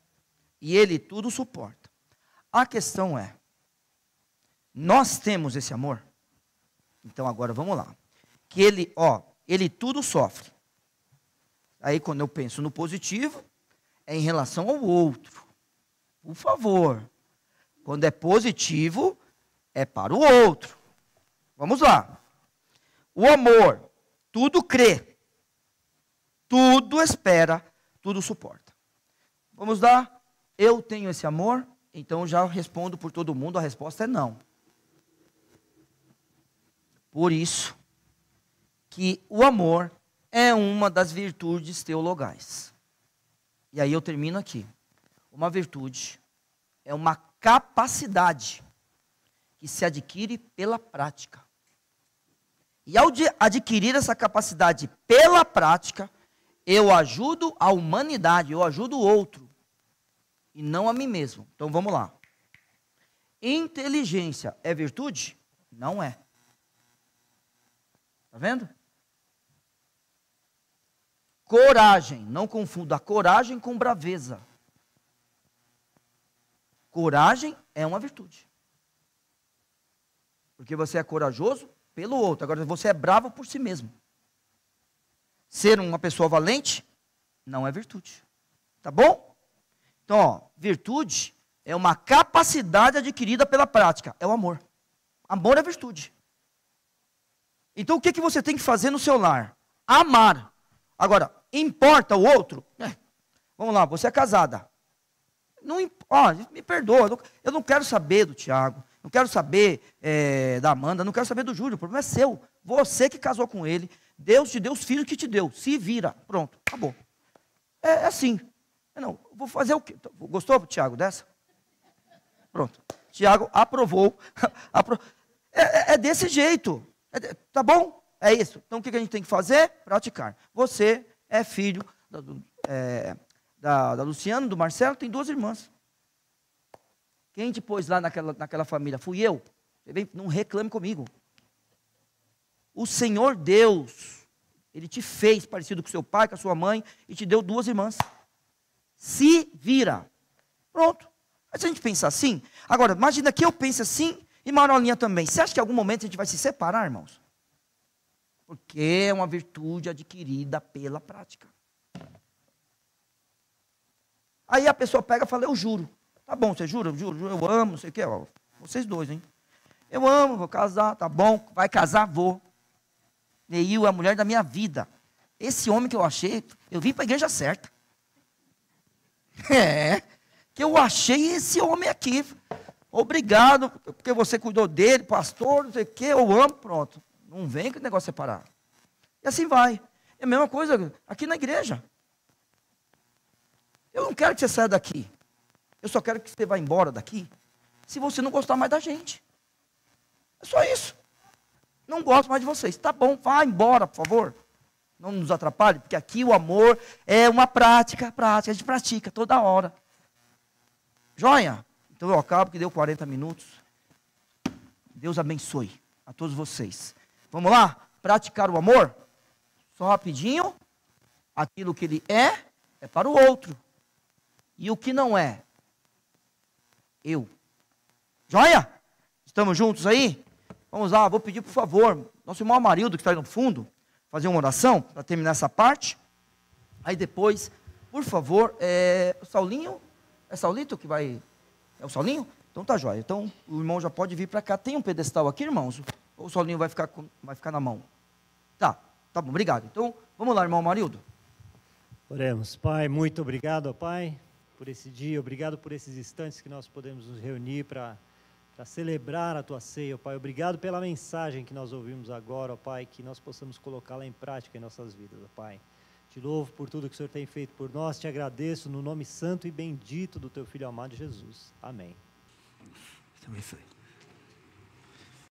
e ele tudo suporta. A questão é, Nós temos esse amor? Então agora vamos lá. Que ele tudo sofre. Aí quando eu penso no positivo, é em relação ao outro. Por favor. Quando é positivo, é para o outro. Vamos lá. O amor, tudo crê, tudo espera, tudo suporta. Vamos lá. Eu tenho esse amor, então eu já respondo por todo mundo, a resposta é não. Por isso que o amor é uma das virtudes teologais. E aí eu termino aqui. Uma virtude é uma capacidade que se adquire pela prática. E ao adquirir essa capacidade pela prática, eu ajudo a humanidade, eu ajudo o outro, e não a mim mesmo. Então vamos lá. Inteligência é virtude? Não é. Está vendo? Coragem, não confunda coragem com braveza. Coragem é uma virtude. Porque você é corajoso pelo outro, agora você é bravo por si mesmo. Ser uma pessoa valente não é virtude. Tá bom? Então, ó, virtude é uma capacidade adquirida pela prática, é o amor. Amor é virtude. Então, o que você tem que fazer no seu lar? Amar. Agora, importa o outro? Vamos lá, você é casada. Não, me perdoa, eu não quero saber do Tiago, não quero saber da Amanda, não quero saber do Júlio, o problema é seu. Você que casou com ele, Deus te deu os filhos que te deu, se vira, pronto, acabou. É assim. Não, vou fazer o quê? Gostou, Tiago, dessa? Pronto. Tiago aprovou. É desse jeito. Tá bom? É isso. Então o que a gente tem que fazer? Praticar. Você é filho da Luciana, do Marcelo, tem 2 irmãs. Quem te pôs lá naquela família? Fui eu. Não reclame comigo. O Senhor Deus, Ele te fez parecido com seu pai, com a sua mãe, e te deu 2 irmãs. Se vira. Pronto. Mas se a gente pensar assim, agora, imagina que eu pense assim, e Marolinha também. Você acha que em algum momento a gente vai se separar, irmãos? Porque é uma virtude adquirida pela prática. Aí a pessoa pega e fala, eu juro. Tá bom, você jura? Eu juro, eu amo, não sei o que. Ó, vocês 2, hein? Eu amo, vou casar, tá bom. Vai casar, vou. Neil é a mulher da minha vida. Esse homem que eu achei, eu vim para a igreja certa. Que eu achei esse homem aqui. Obrigado, porque você cuidou dele, pastor, não sei o que, eu amo, pronto. Não vem que o negócio separar. E assim vai. É a mesma coisa aqui na igreja. Eu não quero que você saia daqui. Eu só quero que você vá embora daqui se você não gostar mais da gente. É só isso. Não gosto mais de vocês. Tá bom, vá embora, por favor. Não nos atrapalhe, porque aqui o amor é uma prática, a gente pratica toda hora. Joia? Então eu acabo, que deu 40 minutos. Deus abençoe a todos vocês. Vamos lá? Praticar o amor? Só rapidinho. Aquilo que ele é para o outro. E o que não é? Eu. Joia? Estamos juntos aí? Vamos lá, vou pedir por favor, nosso irmão Amarildo que está aí no fundo, fazer uma oração para terminar essa parte. Aí depois, por favor, o Saulinho, é Saulito que vai, é o Saulinho? Então tá joia, então o irmão já pode vir para cá. Tem um pedestal aqui, irmãos? Ou o Saulinho vai ficar na mão? Tá bom, obrigado. Então, vamos lá, irmão Amarildo. Oremos. Pai, muito obrigado, ó Pai, por esse dia, obrigado por esses instantes que nós podemos nos reunir para celebrar a Tua ceia, ó Pai. Obrigado pela mensagem que nós ouvimos agora, ó Pai, que nós possamos colocá-la em prática em nossas vidas, ó Pai. Te louvo por tudo que o Senhor tem feito por nós, te agradeço no nome santo e bendito do Teu Filho amado Jesus. Amém. Isso é